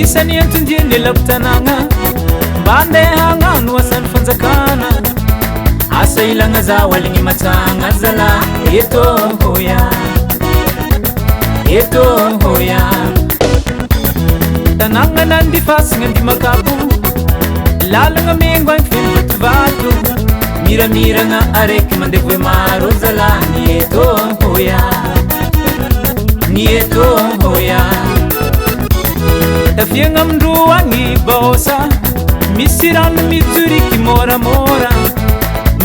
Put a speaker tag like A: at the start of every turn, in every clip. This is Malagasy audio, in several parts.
A: Isani antunjini laptananga Bande hanga nuwasan fanzakana Asa ilanga za walingi matanga zala Eto hoya Eto hoya Tananga nandi fasi ngandi makabu Lalanga mingwa nfilmu tuvatu Mira mira nga areki mandevwe maro zala Nieto hoya Nieto hoya Tafienga mruwa ngibosa Misiranu mizuri kimora mora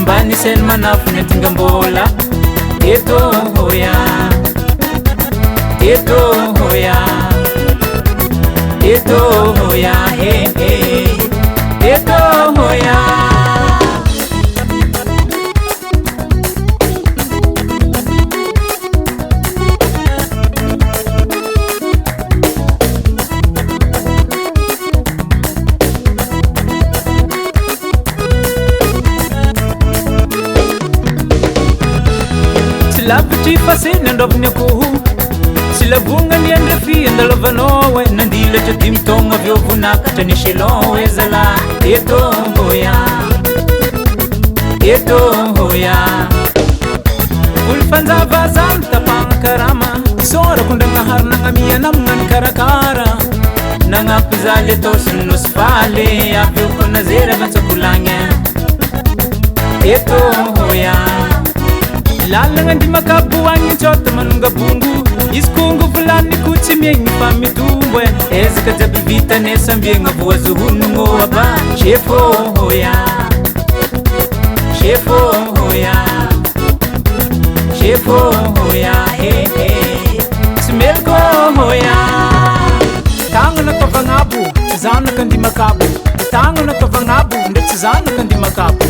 A: Mbani sen manafu netinga mbola Eto hoya Eto hoya Eto hoya hey hey Eto hoya Sila puti fasina ndovnya kuhu Sila bunga niende fi ndalova nowe Nandile chatim tonga vyovuna Tanishilowe zala Eto hoya Eto hoya Ulfanza vazam tapang karama Sora kunda ngahar nangamia namngan karakara Nanga pizale tosun nusfale Apyo kuna zera vansakulanya Eto hoya Lalanga ndi makabu wangi chota manunga bungu Iskungu fulani kuchi miengi pamitumbwe Ezika tabi vita nesa mbienga buwa zuhunu ngoaba Shefo hoya Shefo hoya Shefo hoya hey hey Smelko hoya Tango na kavangabu Tizana kandi makabu Tango na kavangabu Nde tizana kandi makabu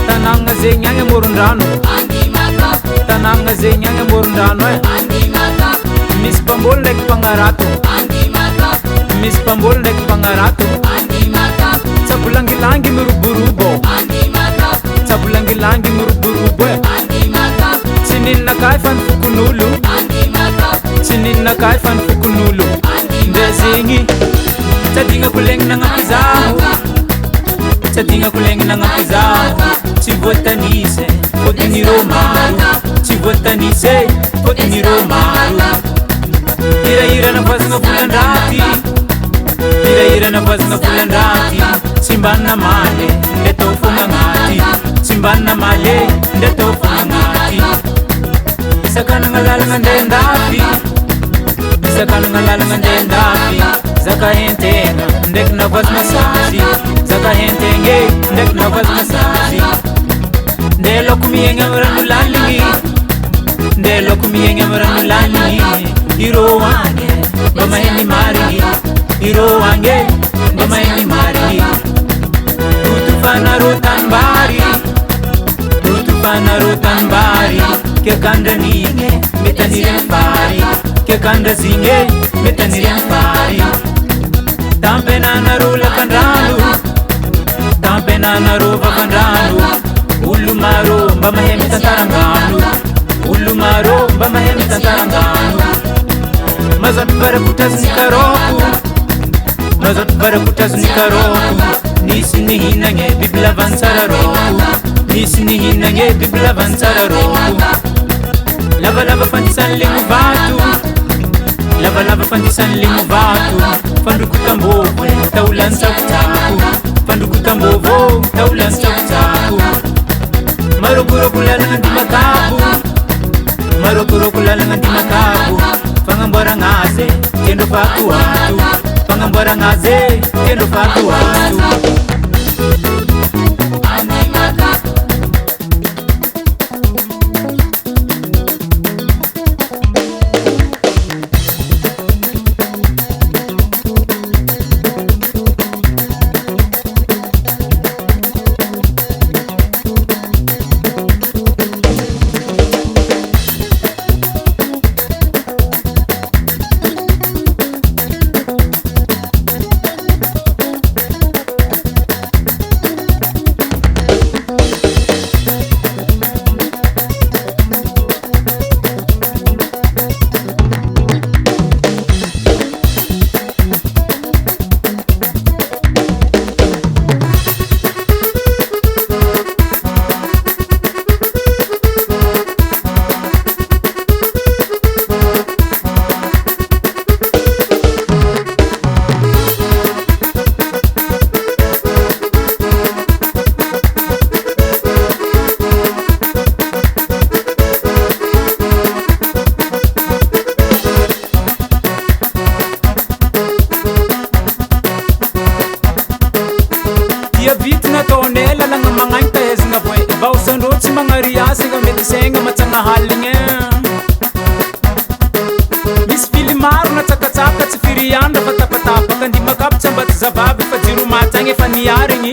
A: Tananga zenyanga murundano Tananga zenyanga murundano Miss Pambol nek pangarato Miss Pambol nek pangarato Sabulangi langi muruburubo Sabulangi langi muruburubo Sinin na kaifan fukunulu Sinin na kaifan fukunulu Ndezingi Tadinga kuleng na ngapizahu Tadinga kuleng na ngapizahu Chivotanise, potini romaru Chivotanise, potini romaru Ira ira na faz nga fulandrati Ira ira na faz nga fulandrati Simbana male, ndeto fungangati Simbana male, ndeto fungangati Isakana ngalala nga ndendati Isakana ngalala nga ndendati Zaka hentenga, ndek na faz masaji Zaka hentenge, ndek na faz masaji Ndelo kumiyenga mranu lalingi Ndelo kumiyenga mranu lalingi Iro wange Bama heni maringi Iro wange Bama heni maringi Tutufana rotan bari Tutufana rotan bari Kia kanda ninge Metanire mpari Kia kanda zinge Metanire mpari Tampe na narula kandralu Tampe na naruva kandralu Ulumaro mbama hemi tantaranganu Ulumaro mbama hemi tantaranganu Mazat bara kutaz nikaroku Mazat bara kutaz nikaroku Nisi nihinange bibla vansara roku Nisi nihinange bibla vansara roku Lava lava fandisan lingu vatu Lava lava fandisan lingu vatu Fandu kutambovo taulan sakutaku Fandu kutambovo taulan sakutaku Marokuro kulala nga di makabu Marokuro kulala nga di makabu Pangambara ngaze, kendo faku watu Pangambara ngaze, kendo faku watu kapitsambaty zavavy fa jiro matagny efa niarigny